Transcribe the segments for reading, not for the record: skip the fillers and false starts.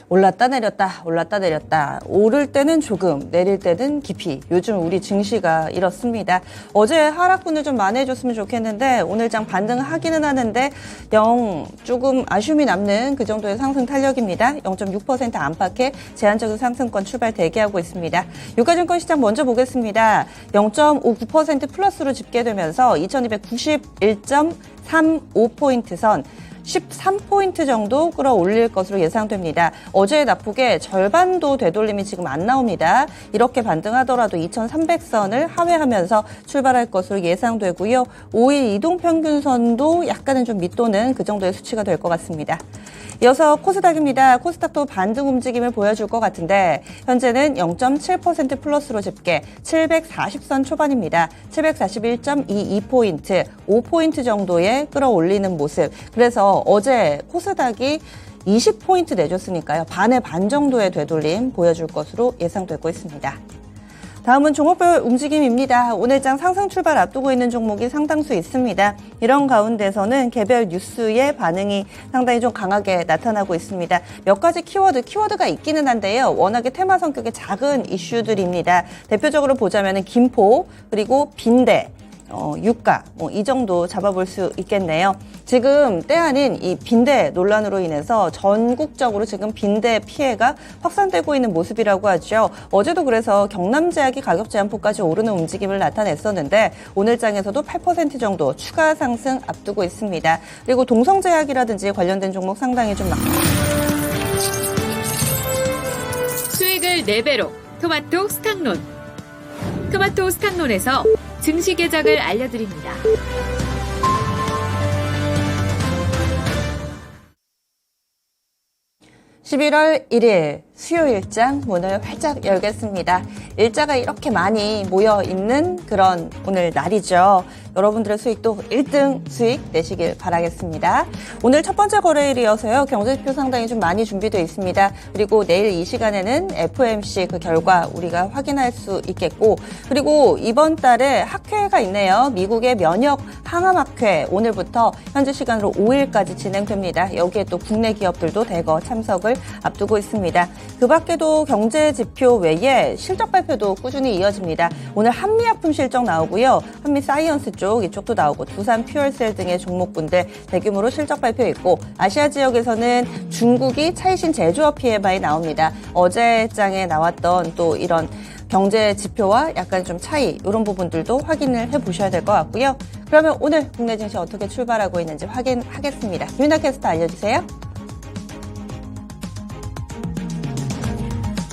올랐다 내렸다 올랐다 내렸다 오를 때는 조금 내릴 때는 깊이 요즘 우리 증시가 이렇습니다. 어제 하락분을 좀 만회해줬으면 좋겠는데 오늘 장 반등하기는 하는데 조금 아쉬움이 남는 그 정도의 상승 탄력입니다. 0.6% 안팎의 제한적인 상승권 출발 대기하고 있습니다. 유가증권 시장 먼저 보겠습니다. 0.59% 플러스로 집계되면서 2291.35포인트 선 13포인트 정도 끌어올릴 것으로 예상됩니다. 어제의 낙폭의 절반도 되돌림이 지금 안 나옵니다. 이렇게 반등하더라도 2300선을 하회하면서 출발할 것으로 예상되고요. 5일 이동평균선도 약간은 좀 밑도는 그 정도의 수치가 될 것 같습니다. 이어서 코스닥입니다. 코스닥도 반등 움직임을 보여줄 것 같은데 현재는 0.7% 플러스로 집계 740선 초반입니다. 741.22포인트, 5포인트 정도의 끌어올리는 모습. 그래서 어제 코스닥이 20포인트 내줬으니까요. 반의 반 정도의 되돌림 보여줄 것으로 예상되고 있습니다. 다음은 종목별 움직임입니다. 오늘 장 상승 출발 앞두고 있는 종목이 상당수 있습니다. 이런 가운데서는 개별 뉴스의 반응이 상당히 좀 강하게 나타나고 있습니다. 몇 가지 키워드가 있기는 한데요. 워낙에 테마 성격의 작은 이슈들입니다. 대표적으로 보자면 김포, 그리고 빈대, 유가 이 정도 잡아볼 수 있겠네요. 지금 때 아닌 이 빈대 논란으로 인해서 전국적으로 지금 빈대 피해가 확산되고 있는 모습이라고 하죠. 어제도 그래서 경남제약이 가격 제한폭까지 오르는 움직임을 나타냈었는데 오늘 장에서도 8% 정도 추가 상승 앞두고 있습니다. 그리고 동성제약이라든지 관련된 종목 상당히 좀 수익을 4배로 토마토 스탁론. 토마토 스탁론에서 증시 계정을 알려드립니다. (11월 1일) 수요일장 문을 활짝 열겠습니다. 일자가 이렇게 많이 모여 있는 그런 오늘 날이죠. 여러분들의 수익도 1등 수익 내시길 바라겠습니다. 오늘 첫 번째 거래일이어서요. 경제지표 상당히 좀 많이 준비되어 있습니다. 그리고 내일 이 시간에는 FOMC 그 결과 우리가 확인할 수 있겠고, 그리고 이번 달에 학회가 있네요. 미국의 면역 항암학회 오늘부터 현지 시간으로 5일까지 진행됩니다. 여기에 또 국내 기업들도 대거 참석을 앞두고 있습니다. 그 밖에도 경제 지표 외에 실적 발표도 꾸준히 이어집니다. 오늘 한미약품 실적 나오고요. 한미사이언스 쪽 이쪽도 나오고 두산 퓨얼셀 등의 종목군들 대규모로 실적 발표 있고, 아시아 지역에서는 중국이 차이신 제조업 PMI 나옵니다. 어제 장에 나왔던 또 이런 경제 지표와 약간 좀 차이, 이런 부분들도 확인을 해보셔야 될 것 같고요. 그러면 오늘 국내 증시 어떻게 출발하고 있는지 확인하겠습니다. 김윤아 캐스터 알려주세요.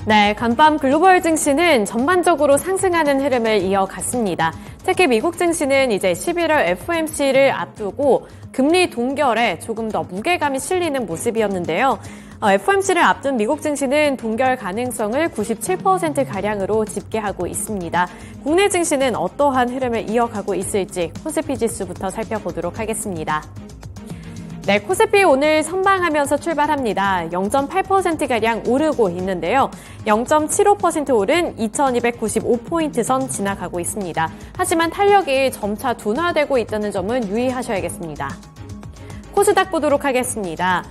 네, 간밤 글로벌 증시는 전반적으로 상승하는 흐름을 이어갔습니다. 특히 미국 증시는 이제 11월 FOMC를 앞두고 금리 동결에 조금 더 무게감이 실리는 모습이었는데요. FOMC를 앞둔 미국 증시는 동결 가능성을 97%가량으로 집계하고 있습니다. 국내 증시는 어떠한 흐름을 이어가고 있을지 코스피 지수부터 살펴보도록 하겠습니다. 네, 코스피 오늘 선방하면서 출발합니다. 0.8%가량 오르고 있는데요. 0.75% 오른 2295포인트 선 지나가고 있습니다. 하지만 탄력이 점차 둔화되고 있다는 점은 유의하셔야겠습니다. 코스닥 보도록 하겠습니다.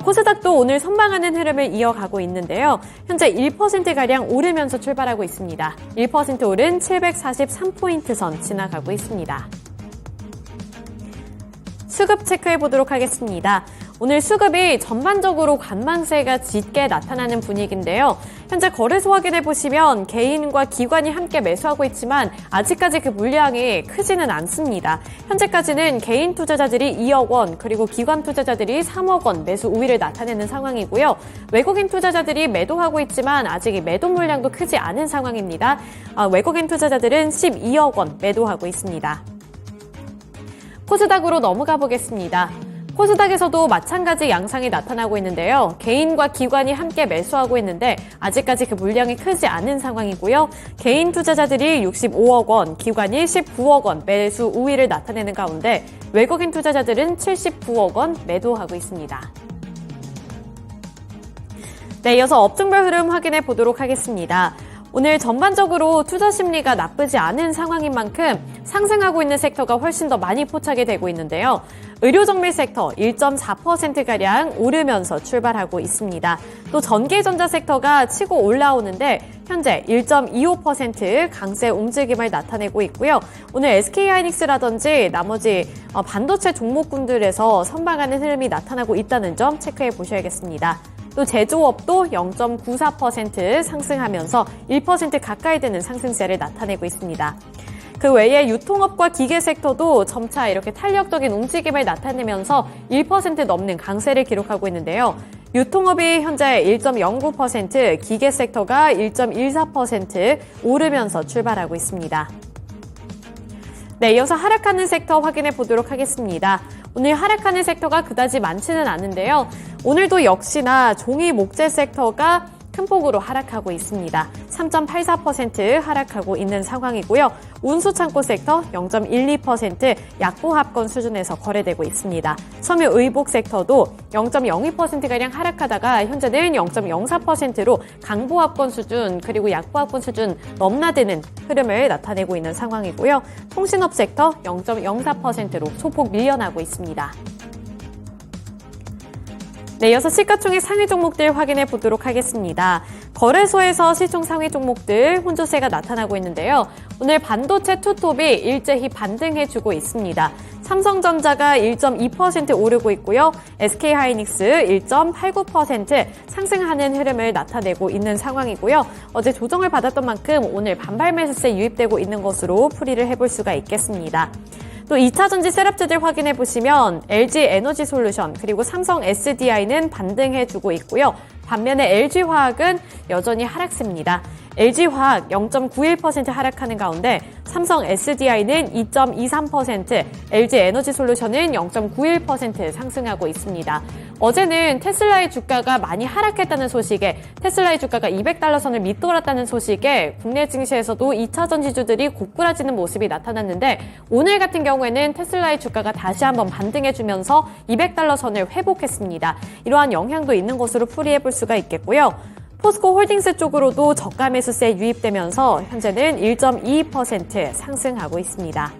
코스닥도 오늘 선방하는 흐름을 이어가고 있는데요. 현재 1%가량 오르면서 출발하고 있습니다. 1% 오른 743포인트 선 지나가고 있습니다. 수급 체크해 보도록 하겠습니다. 오늘 수급이 전반적으로 관망세가 짙게 나타나는 분위기인데요. 현재 거래소 확인해 보시면 개인과 기관이 함께 매수하고 있지만 아직까지 그 물량이 크지는 않습니다. 현재까지는 개인 투자자들이 2억 원, 그리고 기관 투자자들이 3억 원 매수 우위를 나타내는 상황이고요. 외국인 투자자들이 매도하고 있지만 아직 이 매도 물량도 크지 않은 상황입니다. 외국인 투자자들은 12억 원 매도하고 있습니다. 코스닥으로 넘어가 보겠습니다. 코스닥에서도 마찬가지 양상이 나타나고 있는데요. 개인과 기관이 함께 매수하고 있는데 아직까지 그 물량이 크지 않은 상황이고요. 개인 투자자들이 65억 원, 기관이 19억 원 매수 우위를 나타내는 가운데 외국인 투자자들은 79억 원 매도하고 있습니다. 네, 이어서 업종별 흐름 확인해 보도록 하겠습니다. 오늘 전반적으로 투자 심리가 나쁘지 않은 상황인 만큼 상승하고 있는 섹터가 훨씬 더 많이 포착이 되고 있는데요. 의료정밀 섹터 1.4%가량 오르면서 출발하고 있습니다. 또 전기전자 섹터가 치고 올라오는데 현재 1.25% 강세 움직임을 나타내고 있고요. 오늘 SK하이닉스라든지 나머지 반도체 종목군들에서 선방하는 흐름이 나타나고 있다는 점 체크해 보셔야겠습니다. 또 제조업도 0.94% 상승하면서 1% 가까이 되는 상승세를 나타내고 있습니다. 그 외에 유통업과 기계 섹터도 점차 이렇게 탄력적인 움직임을 나타내면서 1% 넘는 강세를 기록하고 있는데요. 유통업이 현재 1.09%, 기계 섹터가 1.14% 오르면서 출발하고 있습니다. 네, 이어서 하락하는 섹터 확인해 보도록 하겠습니다. 오늘 하락하는 섹터가 그다지 많지는 않은데요. 오늘도 역시나 종이 목재 섹터가 큰 폭으로 하락하고 있습니다. 3.84% 하락하고 있는 상황이고요. 운수창고 섹터 0.12% 약보합권 수준에서 거래되고 있습니다. 섬유의복 섹터도 0.02%가량 하락하다가 현재는 0.04%로 강보합권 수준 그리고 약보합권 수준 넘나드는 흐름을 나타내고 있는 상황이고요. 통신업 섹터 0.04%로 소폭 밀려나고 있습니다. 네, 이어서 시가총액 상위 종목들 확인해 보도록 하겠습니다. 거래소에서 시총 상위 종목들 혼조세가 나타나고 있는데요. 오늘 반도체 투톱이 일제히 반등해주고 있습니다. 삼성전자가 1.2% 오르고 있고요. SK하이닉스 1.89% 상승하는 흐름을 나타내고 있는 상황이고요. 어제 조정을 받았던 만큼 오늘 반발 매수세 유입되고 있는 것으로 풀이를 해볼 수가 있겠습니다. 또 2차전지 셋업주들 확인해 보시면 LG 에너지솔루션 그리고 삼성 SDI는 반등해주고 있고요. 반면에 LG화학은 여전히 하락세입니다. LG화학 0.91% 하락하는 가운데 삼성 SDI는 2.23%, LG 에너지솔루션은 0.91% 상승하고 있습니다. 어제는 테슬라의 주가가 많이 하락했다는 소식에 테슬라의 주가가 $200 선을 밑돌았다는 소식에 국내 증시에서도 2차 전지주들이 고꾸라지는 모습이 나타났는데 오늘 같은 경우에는 테슬라의 주가가 다시 한번 반등해주면서 $200 선을 회복했습니다. 이러한 영향도 있는 것으로 풀이해 볼 수가 있겠고요. 포스코 홀딩스 쪽으로도 저가 매수세 유입되면서 현재는 1.22% 상승하고 있습니다.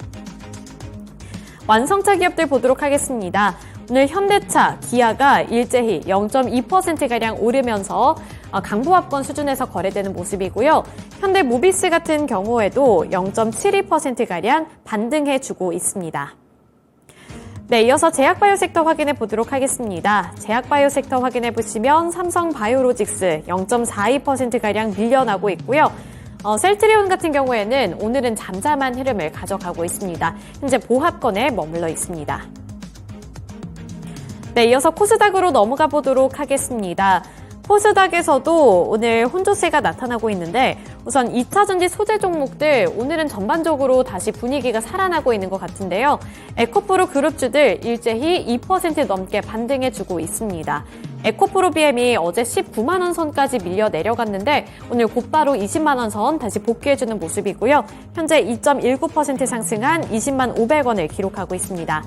완성차 기업들 보도록 하겠습니다. 오늘 현대차, 기아가 일제히 0.2%가량 오르면서 강보합권 수준에서 거래되는 모습이고요. 현대모비스 같은 경우에도 0.72%가량 반등해주고 있습니다. 네, 이어서 제약바이오 섹터 확인해 보도록 하겠습니다. 제약바이오 섹터 확인해 보시면 삼성바이오로직스 0.42%가량 밀려나고 있고요. 셀트리온 같은 경우에는 오늘은 잠잠한 흐름을 가져가고 있습니다. 현재 보합권에 머물러 있습니다. 네, 이어서 코스닥으로 넘어가 보도록 하겠습니다. 코스닥에서도 오늘 혼조세가 나타나고 있는데 우선 2차전지 소재 종목들 오늘은 전반적으로 다시 분위기가 살아나고 있는 것 같은데요. 에코프로 그룹주들 일제히 2% 넘게 반등해주고 있습니다. 에코프로 BM이 어제 19만 원 선까지 밀려 내려갔는데 오늘 곧바로 20만 원 선 다시 복귀해주는 모습이고요. 현재 2.19% 상승한 20만 500원을 기록하고 있습니다.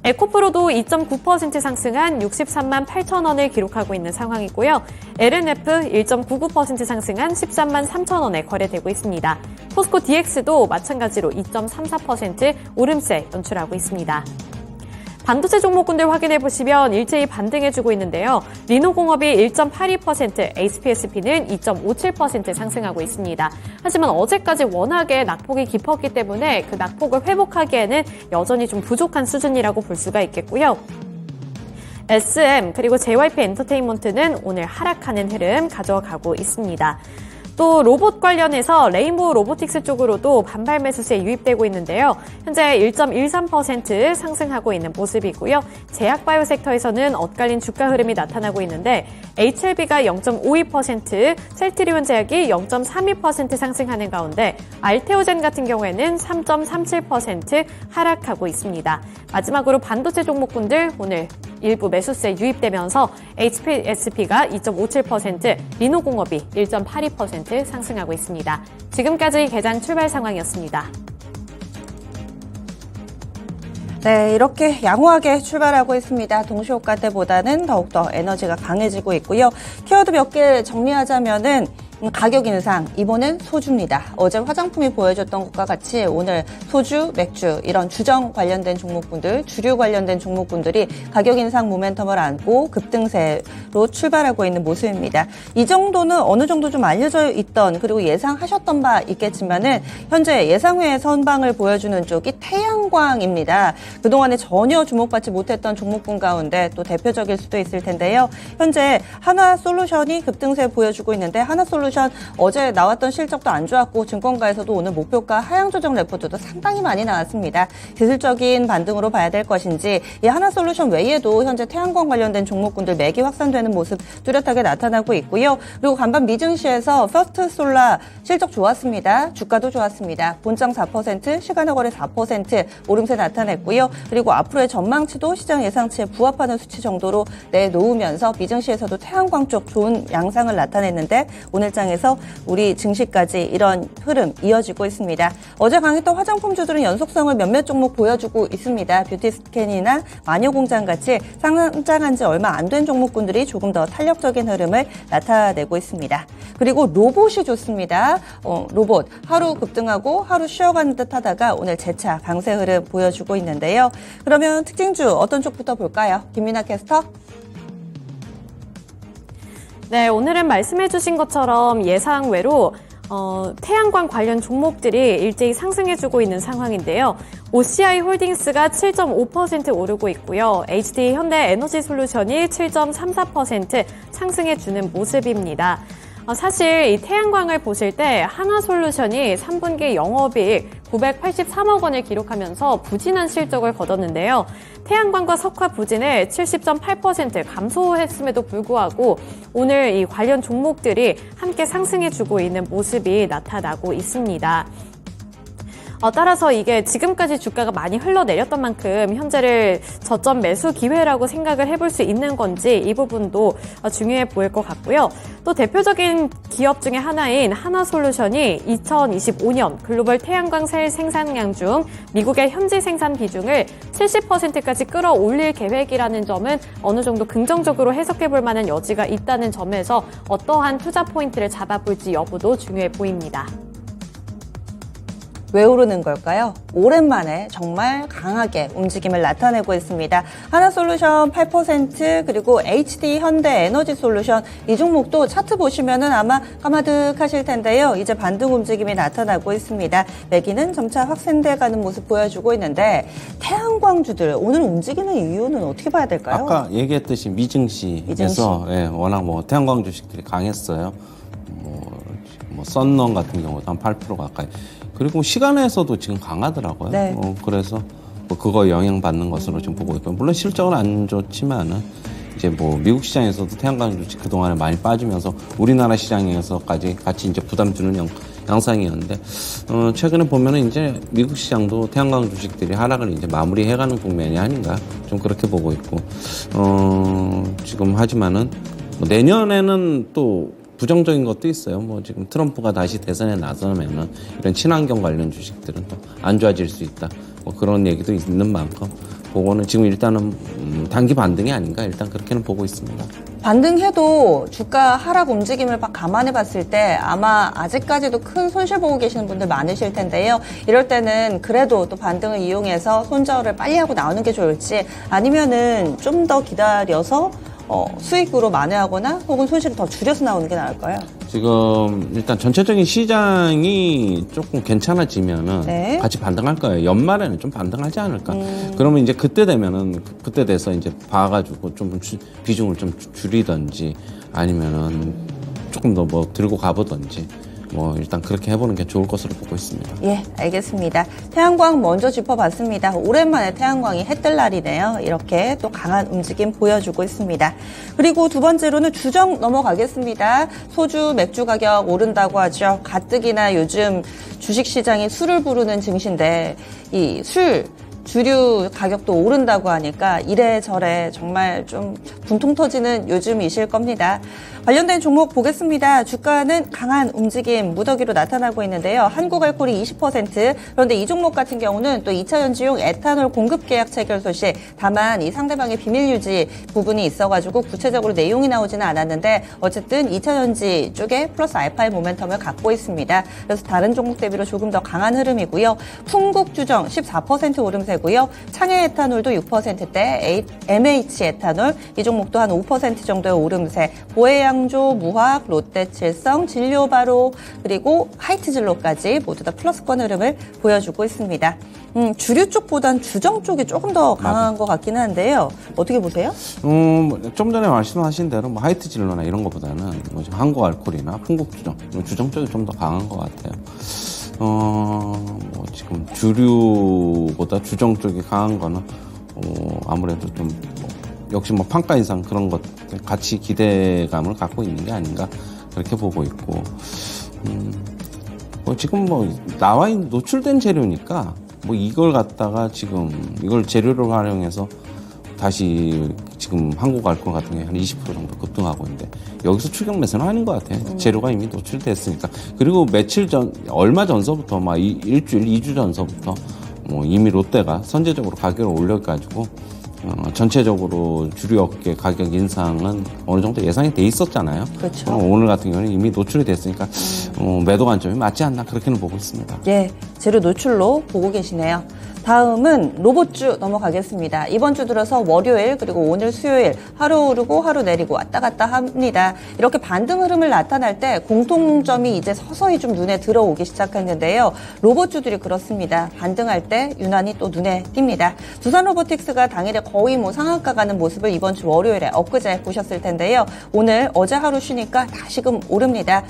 에코프로도 2.9% 상승한 63만 8천 원을 기록하고 있는 상황이고요. LNF 1.99% 상승한 13만 3천 원에 거래되고 있습니다. 포스코 DX도 마찬가지로 2.34% 오름세 연출하고 있습니다. 반도체 종목군들 확인해 보시면 일제히 반등해주고 있는데요. 리노공업이 1.82%, HPSP는 2.57% 상승하고 있습니다. 하지만 어제까지 워낙에 낙폭이 깊었기 때문에 그 낙폭을 회복하기에는 여전히 좀 부족한 수준이라고 볼 수가 있겠고요. SM 그리고 JYP 엔터테인먼트는 오늘 하락하는 흐름 가져가고 있습니다. 또 로봇 관련해서 레인보우 로보틱스 쪽으로도 반발 매수세 유입되고 있는데요. 현재 1.13% 상승하고 있는 모습이고요. 제약바이오 섹터에서는 엇갈린 주가 흐름이 나타나고 있는데 HLB가 0.52%, 셀트리온 제약이 0.32% 상승하는 가운데 알테오젠 같은 경우에는 3.37% 하락하고 있습니다. 마지막으로 반도체 종목군들 오늘 일부 매수세 유입되면서 HPSP가 2.57%, 리노공업이 1.82% 상승하고 있습니다. 지금까지 개장 출발 상황이었습니다. 네, 이렇게 양호하게 출발하고 있습니다. 동시호가 때보다는 더욱더 에너지가 강해지고 있고요. 키워드 몇 개 정리하자면은 가격 인상, 이번엔 소주입니다. 어제 화장품이 보여줬던 것과 같이 오늘 소주, 맥주 이런 주정 관련된 종목군들, 주류 관련된 종목군들이 가격 인상 모멘텀을 안고 급등세로 출발하고 있는 모습입니다. 이 정도는 어느 정도 좀 알려져 있던 그리고 예상하셨던 바 있겠지만은 현재 예상외의 선방을 보여주는 쪽이 태양광입니다. 그동안에 전혀 주목받지 못했던 종목군 가운데 또 대표적일 수도 있을 텐데요. 현재 하나솔루션이 급등세 보여주고 있는데 하나솔루션 어제 나왔던 실적도 안 좋았고 증권가에서도 오늘 목표가 하향 조정 레포트도 상당히 많이 나왔습니다. 기술적인 반등으로 봐야 될 것인지 이 하나솔루션 외에도 현재 태양광 관련된 종목군들 매기 확산되는 모습 뚜렷하게 나타나고 있고요. 그리고 간밤 미증시에서 퍼스트솔라 실적 좋았습니다. 주가도 좋았습니다. 본장 4%, 시간의 거래 4% 오름세 나타냈고요. 그리고 앞으로의 전망치도 시장 예상치에 부합하는 수치 정도로 내놓으면서 미증시에서도 태양광 쪽 좋은 양상을 나타냈는데 오늘 장에서 우리 증시까지 이런 흐름 이어지고 있습니다. 어제 강했던 화장품주들은 연속성을 몇몇 종목 보여주고 있습니다. 뷰티스캔이나 마녀공장 같이 상장한 지 얼마 안 된 종목군들이 조금 더 탄력적인 흐름을 나타내고 있습니다. 그리고 로봇이 좋습니다. 로봇 하루 급등하고 하루 쉬어가는 듯 하다가 오늘 재차 강세 흐름 보여주고 있는데요. 그러면 특징주 어떤 쪽부터 볼까요? 김민아 캐스터. 네, 오늘은 말씀해주신 것처럼 예상외로 태양광 관련 종목들이 일제히 상승해주고 있는 상황인데요. OCI 홀딩스가 7.5% 오르고 있고요. HD 현대 에너지 솔루션이 7.34% 상승해주는 모습입니다. 사실 이 태양광을 보실 때 하나솔루션이 3분기 영업이익 983억 원을 기록하면서 부진한 실적을 거뒀는데요. 태양광과 석화 부진을 70.8% 감소했음에도 불구하고 오늘 이 관련 종목들이 함께 상승해주고 있는 모습이 나타나고 있습니다. 따라서 이게 지금까지 주가가 많이 흘러내렸던 만큼 현재를 저점 매수 기회라고 생각을 해볼 수 있는 건지 이 부분도 중요해 보일 것 같고요. 또 대표적인 기업 중에 하나인 하나솔루션이 2025년 글로벌 태양광 셀 생산량 중 미국의 현지 생산 비중을 70%까지 끌어올릴 계획이라는 점은 어느 정도 긍정적으로 해석해 볼 만한 여지가 있다는 점에서 어떠한 투자 포인트를 잡아볼지 여부도 중요해 보입니다. 왜 오르는 걸까요? 오랜만에 정말 강하게 움직임을 나타내고 있습니다. 하나솔루션 8% 그리고 HD 현대 에너지 솔루션 이 종목도 차트 보시면은 아마 까마득하실 텐데요. 이제 반등 움직임이 나타나고 있습니다. 매기는 점차 확산돼가는 모습 보여주고 있는데 태양광주들 오늘 움직이는 이유는 어떻게 봐야 될까요? 아까 얘기했듯이 미증시에서 예, 워낙 뭐 태양광 주식들이 강했어요. 뭐 썬넌 같은 경우도 한 8% 가까이. 그리고 시간에서도 지금 강하더라고요. 네. 그래서 뭐 그거 영향받는 것으로 지금 보고 있고, 물론 실적은 안 좋지만은 이제 뭐 미국 시장에서도 태양광 주식 그동안에 많이 빠지면서 우리나라 시장에서까지 같이 이제 부담 주는 양상이었는데, 최근에 보면은 이제 미국 시장도 태양광 주식들이 하락을 이제 마무리해가는 국면이 아닌가 좀 그렇게 보고 있고, 지금 하지만은 뭐 내년에는 또 부정적인 것도 있어요. 뭐 지금 트럼프가 다시 대선에 나서면은 이런 친환경 관련 주식들은 또 안 좋아질 수 있다. 뭐 그런 얘기도 있는 만큼 그거는 지금 일단은 단기 반등이 아닌가 일단 그렇게는 보고 있습니다. 반등해도 주가 하락 움직임을 감안해 봤을 때 아마 아직까지도 큰 손실 보고 계시는 분들 많으실 텐데요. 이럴 때는 그래도 또 반등을 이용해서 손절을 빨리 하고 나오는 게 좋을지 아니면은 좀 더 기다려서 수익으로 만회하거나 혹은 손실을 더 줄여서 나오는 게 나을까요? 지금 일단 전체적인 시장이 조금 괜찮아지면은 네. 같이 반등할 거예요. 연말에는 좀 반등하지 않을까. 그러면 이제 그때 되면은 그때 돼서 이제 봐가지고 좀 비중을 좀 줄이든지 아니면은 조금 더 뭐 들고 가보든지 뭐 일단 그렇게 해보는 게 좋을 것으로 보고 있습니다. 예, 알겠습니다. 태양광 먼저 짚어봤습니다. 오랜만에 태양광이 해뜰 날이네요. 이렇게 또 강한 움직임 보여주고 있습니다. 그리고 두 번째로는 주정 넘어가겠습니다. 소주, 맥주 가격 오른다고 하죠. 가뜩이나 요즘 주식시장이 술을 부르는 증시인데 이 술 주류 가격도 오른다고 하니까 이래저래 정말 좀 분통 터지는 요즘이실 겁니다. 관련된 종목 보겠습니다. 주가는 강한 움직임 무더기로 나타나고 있는데요. 한국알코올이 20%, 그런데 이 종목 같은 경우는 또 2차 연지용 에탄올 공급 계약 체결 소식, 다만 이 상대방의 비밀 유지 부분이 있어가지고 구체적으로 내용이 나오지는 않았는데 어쨌든 2차 연지 쪽에 플러스 알파의 모멘텀을 갖고 있습니다. 그래서 다른 종목 대비로 조금 더 강한 흐름이고요. 풍국주정 14% 오름세고요. 창해 에탄올도 6%대, MH 에탄올 이 종목도 한 5% 정도의 오름세, 보혜양조, 무학, 롯데칠성, 진료바로 그리고 하이트진로까지 모두 다 플러스권 흐름을 보여주고 있습니다. 주류 쪽보단 주정 쪽이 조금 더 강한 것 같기는 한데요. 어떻게 보세요? 좀 전에 말씀하신 대로 뭐 하이트 진로나 이런 것보다는 뭐 한국 알코올이나 풍국 주정 쪽이 좀 더 강한 것 같아요. 뭐 지금 주류보다 주정 쪽이 강한 거는 아무래도 좀 역시 뭐 판가 인상 그런 것 같이 기대감을 갖고 있는 게 아닌가 그렇게 보고 있고, 뭐 지금 뭐 나와 있는 노출된 재료니까 뭐 이걸 갖다가 지금 이걸 재료를 활용해서 다시 지금 한국 알코올 같은 게 한 20% 정도 급등하고 있는데 여기서 추격 매수는 아닌 것 같아요. 재료가 이미 노출됐으니까. 그리고 며칠 전, 얼마 전서부터 막 일주일, 2주 전서부터 뭐 이미 롯데가 선제적으로 가격을 올려가지고 전체적으로 주류 업계 가격 인상은 어느 정도 예상이 돼 있었잖아요. 그렇죠. 오늘 같은 경우는 이미 노출이 됐으니까 매도 관점이 맞지 않나 그렇게는 보고 있습니다. 예, 재료 노출로 보고 계시네요. 다음은 로봇주 넘어가겠습니다. 이번 주 들어서 월요일 그리고 오늘 수요일 하루 오르고 하루 내리고 왔다 갔다 합니다. 이렇게 반등 흐름을 나타날 때 공통점이 이제 서서히 좀 눈에 들어오기 시작했는데요. 로봇주들이 그렇습니다. 반등할 때 유난히 또 눈에 띕니다. 두산로보틱스가 당일에 거의 뭐 상한가 가는 모습을 이번 주 월요일에 엊그제 보셨을 텐데요. 오늘 어제 하루 쉬니까 다시금 오릅니다.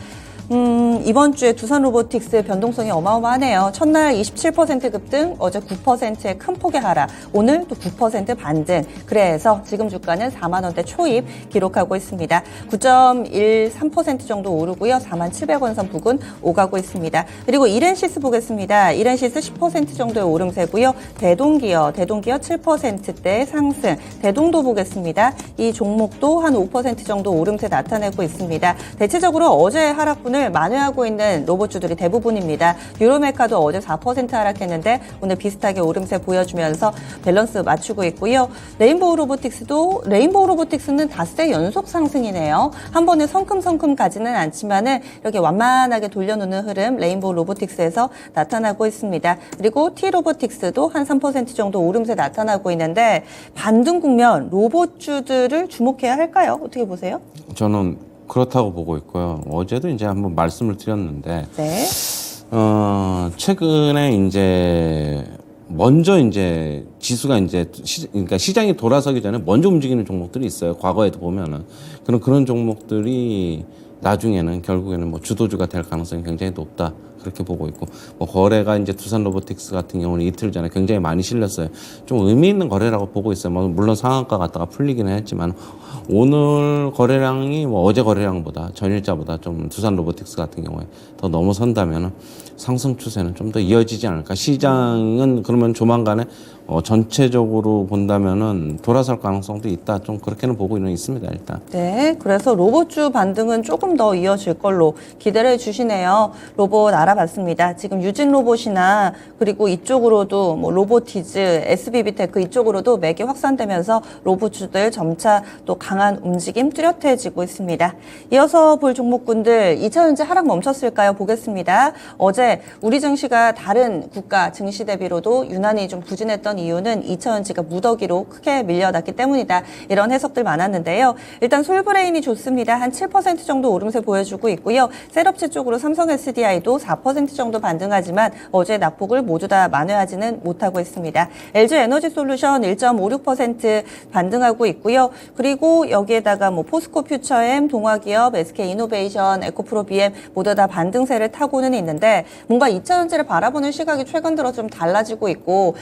이번 주에 두산로보틱스 변동성이 어마어마하네요. 첫날 27% 급등, 어제 9%의 큰 폭의 하락, 오늘 또 9% 반등. 그래서 지금 주가는 4만 원대 초입 기록하고 있습니다. 9.13% 정도 오르고요. 4만 700원 선 부근 오가고 있습니다. 그리고 이렌시스 보겠습니다. 이렌시스 10% 정도의 오름세고요. 대동기어 7%대 상승. 대동도 보겠습니다. 이 종목도 한 5% 정도 오름세 나타내고 있습니다. 대체적으로 어제 하락분을 만회하고 있는 로봇주들이 대부분입니다. 유로메카도 어제 4% 하락했는데 오늘 비슷하게 오름세 보여주면서 밸런스 맞추고 있고요. 레인보우 로보틱스는 닷새 연속 상승이네요. 한 번에 성큼성큼 가지는 않지만은 이렇게 완만하게 돌려놓는 흐름 레인보우 로보틱스에서 나타나고 있습니다. 그리고 T로보틱스도 한 3% 정도 오름세 나타나고 있는데 반등 국면 로봇주들을 주목해야 할까요? 어떻게 보세요? 저는 그렇다고 보고 있고요. 어제도 이제 한번 말씀을 드렸는데, 네. 최근에 이제 먼저 이제 지수가 이제 그러니까 시장이 돌아서기 전에 먼저 움직이는 종목들이 있어요. 과거에도 보면은 그런 종목들이 나중에는 결국에는 뭐 주도주가 될 가능성이 굉장히 높다. 그렇게 보고 있고, 뭐 거래가 이제 두산로보틱스 같은 경우는 이틀 전에 굉장히 많이 실렸어요. 좀 의미 있는 거래라고 보고 있어요. 뭐 물론 상한가 갔다가 풀리기는 했지만 오늘 거래량이 뭐 어제 거래량보다 전일자보다 좀 두산로보틱스 같은 경우에 더 넘어선다면은 상승 추세는 좀 더 이어지지 않을까. 시장은 그러면 조만간에 전체적으로 본다면은 돌아설 가능성도 있다. 좀 그렇게는 보고 있습니다, 일단. 네, 그래서 로봇주 반등은 조금 더 이어질 걸로 기대를 해주시네요. 로봇 알아봤습니다. 지금 유진 로봇이나 그리고 이쪽으로도 뭐 로보티즈, SBB테크 이쪽으로도 맥이 확산되면서 로봇주들 점차 또 강한 움직임 뚜렷해지고 있습니다. 이어서 볼 종목군들 2차 연지 하락 멈췄을까요? 보겠습니다. 어제 우리 증시가 다른 국가 증시 대비로도 유난히 좀 부진했던 이유는 2차 연지가 무더기로 크게 밀려났기 때문이다. 이런 해석들 많았는데요. 일단 솔브레인이 좋습니다. 한 7% 정도 오름세 보여주고 있고요. 셀업체 쪽으로 삼성 SDI도 4% 정도 반등하지만 어제 낙폭을 모두 다 만회하지는 못하고 있습니다. LG 에너지 솔루션 1.56% 반등하고 있고요. 그리고 여기에다가 뭐 포스코 퓨처엠, 동화기업, SK 이노베이션, 에코프로 BM 모두 다 반등세를 타고는 있는데 뭔가 2차 연지를 바라보는 시각이 최근 들어 좀 달라지고 있고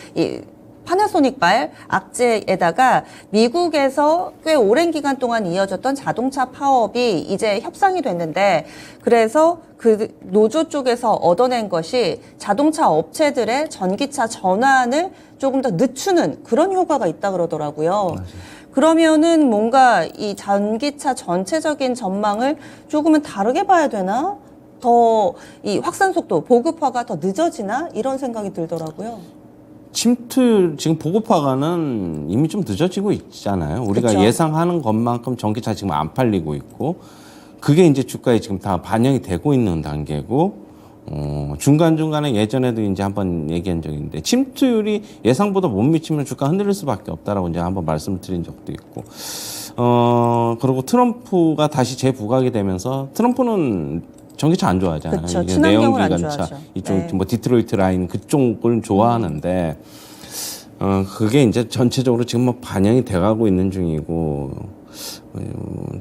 파나소닉발 악재에다가 미국에서 꽤 오랜 기간 동안 이어졌던 자동차 파업이 이제 협상이 됐는데 그래서 그 노조 쪽에서 얻어낸 것이 자동차 업체들의 전기차 전환을 조금 더 늦추는 그런 효과가 있다 그러더라고요. 맞아요. 그러면은 뭔가 이 전기차 전체적인 전망을 조금은 다르게 봐야 되나? 더 이 확산 속도, 보급화가 더 늦어지나? 이런 생각이 들더라고요. 침투 지금 보급화가는 이미 좀 늦어지고 있잖아요. 우리가 그쵸. 예상하는 것만큼 전기차 지금 안 팔리고 있고 그게 이제 주가에 지금 다 반영이 되고 있는 단계고 중간중간에 예전에도 이제 한번 얘기한 적이 있는데 침투율이 예상보다 못 미치면 주가 흔들릴 수밖에 없다라고 이제 한번 말씀을 드린 적도 있고 그리고 트럼프가 다시 재부각이 되면서 트럼프는 전기차 안 좋아하잖아요. 그쵸. 이게 친환경을 안 내연기관차 좋아하죠. 이쪽 네. 뭐 디트로이트 라인 그쪽을 좋아하는데 그게 이제 전체적으로 지금 뭐 반영이 돼가고 있는 중이고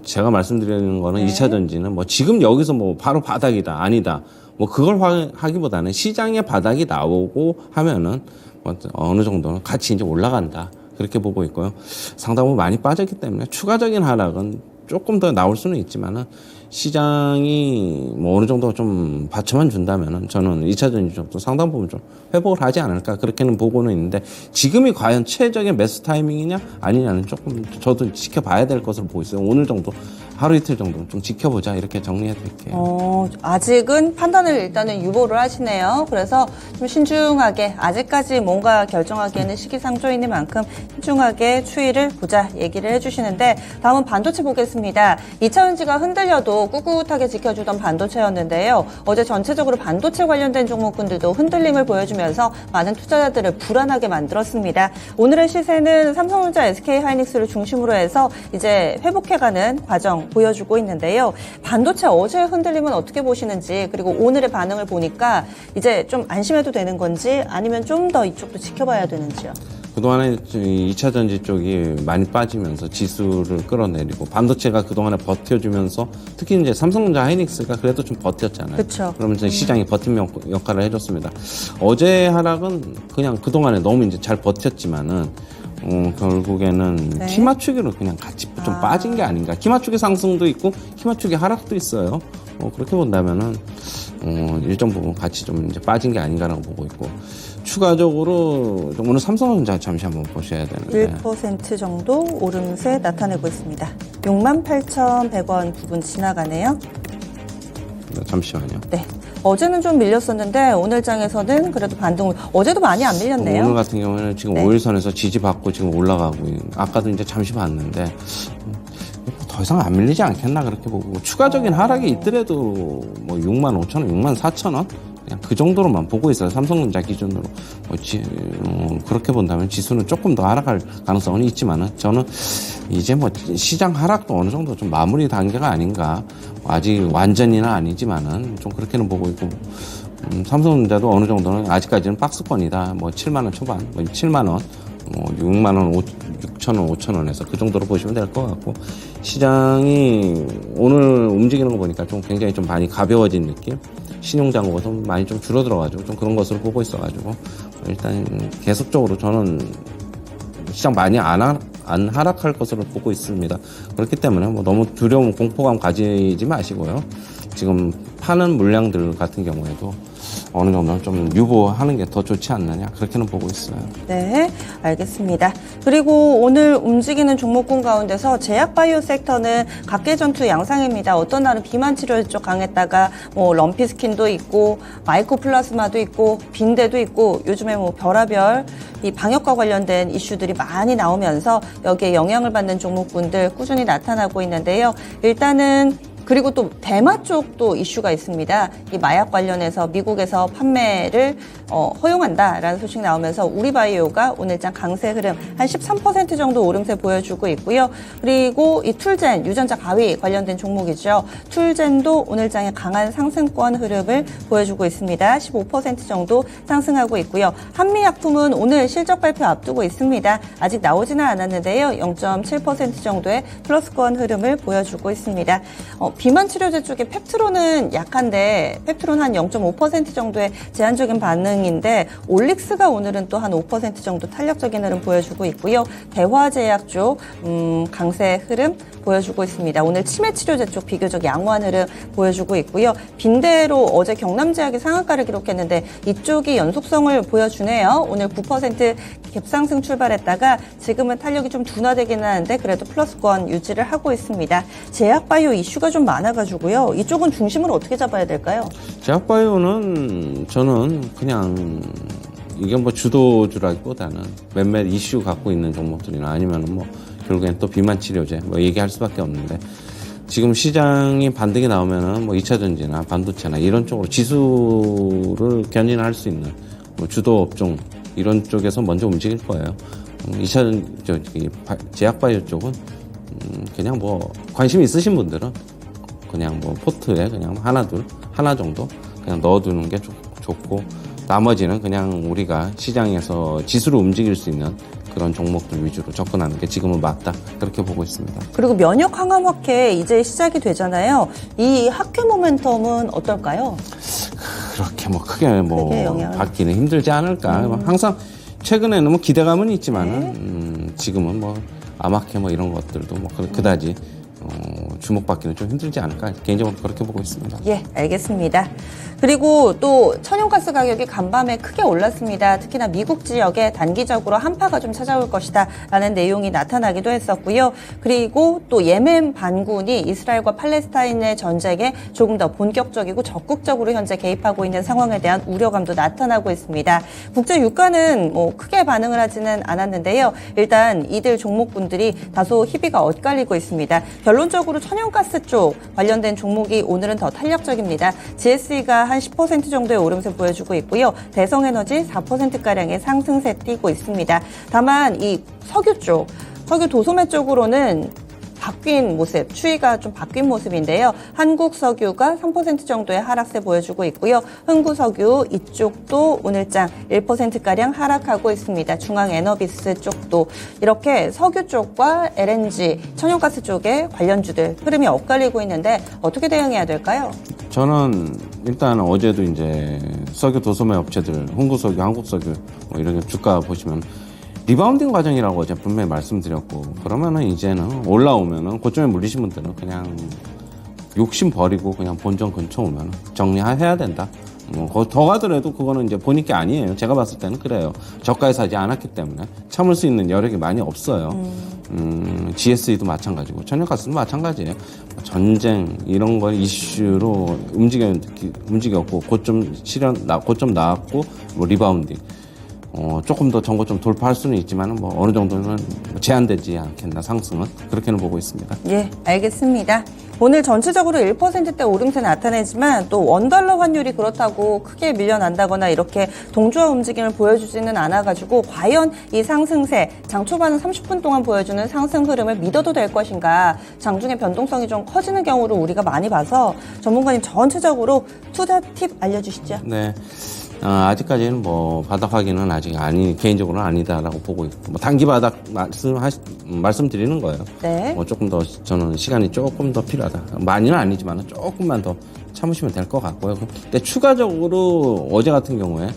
제가 말씀드리는 거는 네. 2차 전지는 뭐 지금 여기서 뭐 바로 바닥이다 아니다 뭐 그걸 하기보다는 시장의 바닥이 나오고 하면은 뭐 어느 정도는 같이 이제 올라간다 그렇게 보고 있고요. 상당히 많이 빠졌기 때문에 추가적인 하락은 조금 더 나올 수는 있지만은 시장이 뭐 어느 정도 좀 받쳐만 준다면은 저는 2차 전지 쪽도 상당 부분 좀 회복을 하지 않을까 그렇게는 보고는 있는데 지금이 과연 최적의 매수 타이밍이냐 아니냐는 조금 저도 지켜봐야 될 것으로 보고 있어요. 오늘 정도 하루 이틀 정도 좀 지켜보자 이렇게 정리해 드릴게요. 아직은 판단을 일단은 유보를 하시네요. 그래서 좀 신중하게 아직까지 뭔가 결정하기에는 시기상조인 만큼 신중하게 추이를 보자 얘기를 해주시는데 다음은 반도체 보겠습니다. 2차 전지가 흔들려도 꿋꿋하게 지켜주던 반도체였는데요. 어제 전체적으로 반도체 관련된 종목군들도 흔들림을 보여주면서 많은 투자자들을 불안하게 만들었습니다. 오늘의 시세는 삼성전자, SK하이닉스를 중심으로 해서 이제 회복해가는 과정 보여주고 있는데요. 반도체 어제 흔들림은 어떻게 보시는지 그리고 오늘의 반응을 보니까 이제 좀 안심해도 되는 건지 아니면 좀 더 이쪽도 지켜봐야 되는지요. 그동안에 2차 전지 쪽이 많이 빠지면서 지수를 끌어내리고 반도체가 그동안에 버텨주면서 특히 이제 삼성전자 하이닉스가 그래도 좀 버텼잖아요. 그쵸. 그러면서 시장이 버팀 역할을 해줬습니다. 어제 하락은 그냥 그동안에 너무 이제 잘 버텼지만은 결국에는 네. 키 맞추기로 그냥 같이 좀 빠진 게 아닌가. 키 맞추기 상승도 있고 키 맞추기 하락도 있어요. 그렇게 본다면은 일정 부분 같이 좀 이제 빠진 게 아닌가라고 보고 있고 추가적으로 오늘 삼성전자 잠시 한번 보셔야 되는데 1% 정도 오름세 나타내고 있습니다. 68,100원 부분 지나가네요. 잠시만요. 네. 어제는 좀 밀렸었는데 오늘 장에서는 그래도 반등을 어제도 많이 안 밀렸네요. 오늘 같은 경우에는 지금 네. 5일선에서 지지받고 지금 올라가고 아까도 이제 잠시 봤는데 더 이상 안 밀리지 않겠나 그렇게 보고 추가적인 하락이 있더라도 뭐 65,000원, 64,000원 그냥 그 정도로만 보고 있어요. 삼성전자 기준으로 그렇게 본다면 지수는 조금 더 하락할 가능성은 있지만은 저는 이제 뭐 시장 하락도 어느 정도 좀 마무리 단계가 아닌가 아직 완전히는 아니지만은 좀 그렇게는 보고 있고 삼성전자도 어느 정도는 아직까지는 박스권이다. 뭐 7만 원 초반, 뭐 7만 원, 뭐 6만 원, 6,000원, 5,000원에서 그 정도로 보시면 될 것 같고 시장이 오늘 움직이는 거 보니까 좀 굉장히 좀 많이 가벼워진 느낌. 신용장고가 좀 많이 좀 줄어들어가지고 좀 그런 것으로 보고 있어가지고 일단 계속적으로 저는 시장 많이 안 하락할 것으로 보고 있습니다. 그렇기 때문에 뭐 너무 두려움, 공포감 가지지 마시고요. 지금 파는 물량들 같은 경우에도 어느 정도는 좀 유보하는 게 더 좋지 않느냐 그렇게는 보고 있어요. 네, 알겠습니다. 그리고 오늘 움직이는 종목군 가운데서 제약바이오 섹터는 각계전투 양상입니다. 어떤 날은 비만 치료 쪽 강했다가 뭐 럼피스킨도 있고 마이코플라스마도 있고 빈대도 있고 요즘에 뭐 별하별 이 방역과 관련된 이슈들이 많이 나오면서 여기에 영향을 받는 종목군들 꾸준히 나타나고 있는데요. 일단은 그리고 또 대마 쪽도 이슈가 있습니다. 이 마약 관련해서 미국에서 판매를 허용한다라는 소식 나오면서 우리바이오가 오늘장 강세 흐름 한 13% 정도 오름세 보여주고 있고요. 그리고 이 툴젠 유전자 가위 관련된 종목이죠. 툴젠도 오늘장에 강한 상승권 흐름을 보여주고 있습니다. 15% 정도 상승하고 있고요. 한미약품은 오늘 실적 발표 앞두고 있습니다. 아직 나오지는 않았는데요. 0.7% 정도의 플러스권 흐름을 보여주고 있습니다. 비만 치료제 쪽에 펩트론은 약한데 펩트론 한 0.5% 정도의 제한적인 반응인데 올릭스가 오늘은 또 한 5% 정도 탄력적인 흐름 보여주고 있고요. 대화제약 쪽 강세 흐름 보여주고 있습니다. 오늘 치매 치료제 쪽 비교적 양호한 흐름 보여주고 있고요. 빈대로 어제 경남제약이 상한가를 기록했는데 이쪽이 연속성을 보여주네요. 오늘 9% 갭상승 출발했다가 지금은 탄력이 좀 둔화되긴 하는데 그래도 플러스권 유지를 하고 있습니다. 제약바이오 이슈가 좀 많아가지고요. 이쪽은 중심을 어떻게 잡아야 될까요? 제약바이오는 저는 그냥 이게 뭐 주도주라기보다는 몇몇 이슈 갖고 있는 종목들이나 아니면은 뭐 결국엔 또 비만 치료제 뭐 얘기할 수밖에 없는데 지금 시장이 반등이 나오면은 뭐 2차 전지나 반도체나 이런 쪽으로 지수를 견인할 수 있는 뭐 주도 업종 이런 쪽에서 먼저 움직일 거예요. 2차 제약바이오 쪽은 그냥 뭐 관심 있으신 분들은 그냥 뭐 포트에 그냥 하나 정도 그냥 넣어두는 게 좋고 나머지는 그냥 우리가 시장에서 지수를 움직일 수 있는 그런 종목들 위주로 접근하는 게 지금은 맞다 그렇게 보고 있습니다. 그리고 면역 항암 학회 이제 시작이 되잖아요. 이 학회 모멘텀은 어떨까요? 그렇게 뭐 크게 뭐 크게 영향을 받기는 힘들지 않을까. 항상 최근에는 뭐 기대감은 있지만은 지금은 뭐 암학회 뭐 이런 것들도 뭐 그다지 주목받기는 좀 힘들지 않을까 개인적으로 그렇게 보고 있습니다. 예, 알겠습니다. 그리고 또 천연가스 가격이 간밤에 크게 올랐습니다. 특히나 미국 지역에 단기적으로 한파가 좀 찾아올 것이다 라는 내용이 나타나기도 했었고요. 그리고 또 예멘 반군이 이스라엘과 팔레스타인의 전쟁에 조금 더 본격적이고 적극적으로 현재 개입하고 있는 상황에 대한 우려감도 나타나고 있습니다. 국제 유가는 뭐 크게 반응을 하지는 않았는데요. 일단 이들 종목군들이 다소 희비가 엇갈리고 있습니다. 결론적으로 천연가스 쪽 관련된 종목이 오늘은 더 탄력적입니다. GSE가 한 10% 정도의 오름세 보여주고 있고요. 대성에너지 4%가량의 상승세 띄고 있습니다. 다만 이 석유 쪽, 석유 도소매 쪽으로는 바뀐 모습, 추이가 좀 바뀐 모습인데요. 한국석유가 3% 정도의 하락세 보여주고 있고요. 흥구석유 이쪽도 오늘장 1%가량 하락하고 있습니다. 중앙에너비스 쪽도 이렇게 석유 쪽과 LNG, 천연가스 쪽의 관련주들 흐름이 엇갈리고 있는데 어떻게 대응해야 될까요? 저는 일단 어제도 이제 석유 도소매 업체들, 흥구석유, 한국석유 뭐 이런 주가 보시면 리바운딩 과정이라고 어제 분명히 말씀드렸고 그러면은 이제는 올라오면은 고점에 물리신 분들은 그냥 욕심 버리고 그냥 본전 근처 오면은 정리해야 된다. 더 가더라도 그거는 이제 본인 게 아니에요. 제가 봤을 때는 그래요. 저가에 사지 않았기 때문에 참을 수 있는 여력이 많이 없어요. GSE도 마찬가지고 천연가스도 마찬가지예요. 전쟁 이런 걸 이슈로 움직였고 고점 나왔고 뭐 리바운딩. 조금 더 전고점 돌파할 수는 있지만 뭐 어느 정도는 제한되지 않겠나 상승은 그렇게는 보고 있습니다. 예, 알겠습니다. 오늘 전체적으로 1%대 오름세 나타내지만 또 원달러 환율이 그렇다고 크게 밀려난다거나 이렇게 동조화 움직임을 보여주지는 않아가지고 과연 이 상승세 장 초반은 30분 동안 보여주는 상승 흐름을 믿어도 될 것인가 장중에 변동성이 좀 커지는 경우를 우리가 많이 봐서 전문가님 전체적으로 투자 팁 알려주시죠. 네. 아직까지는 뭐 바닥 확인은 아직 개인적으로는 아니다라고 보고 있고 뭐 단기 바닥 말씀드리는 거예요. 네. 뭐 조금 더 저는 시간이 조금 더 필요하다. 많이는 아니지만 조금만 더 참으시면 될 것 같고요. 근데 추가적으로 어제 같은 경우에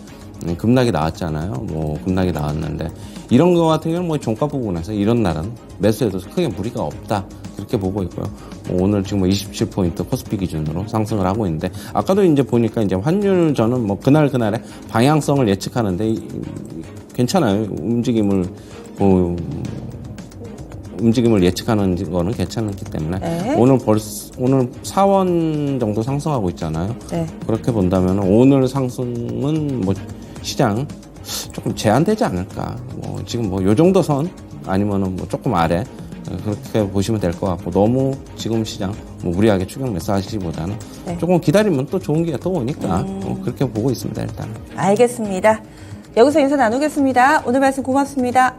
급락이 나왔잖아요. 뭐 급락이 나왔는데 이런 거 같은 경우는 뭐 종가 부분에서 이런 날은 매수해도 크게 무리가 없다. 그렇게 보고 있고요. 오늘 지금 27포인트 코스피 기준으로 상승을 하고 있는데 아까도 이제 보니까 이제 환율 저는 뭐 그날의 방향성을 예측하는데 괜찮아요. 움직임을 예측하는 거는 괜찮기 때문에 네. 오늘 4원 정도 상승하고 있잖아요. 네. 그렇게 본다면 오늘 상승은 뭐 시장 조금 제한되지 않을까. 뭐 지금 뭐 요 정도 선 아니면은 뭐 조금 아래 그렇게 보시면 될 것 같고 너무 지금 시장 뭐 무리하게 추격 매수 하시기보다는 네. 조금 기다리면 또 좋은 기회가 또 오니까 그렇게 보고 있습니다. 일단. 알겠습니다. 여기서 인사 나누겠습니다. 오늘 말씀 고맙습니다.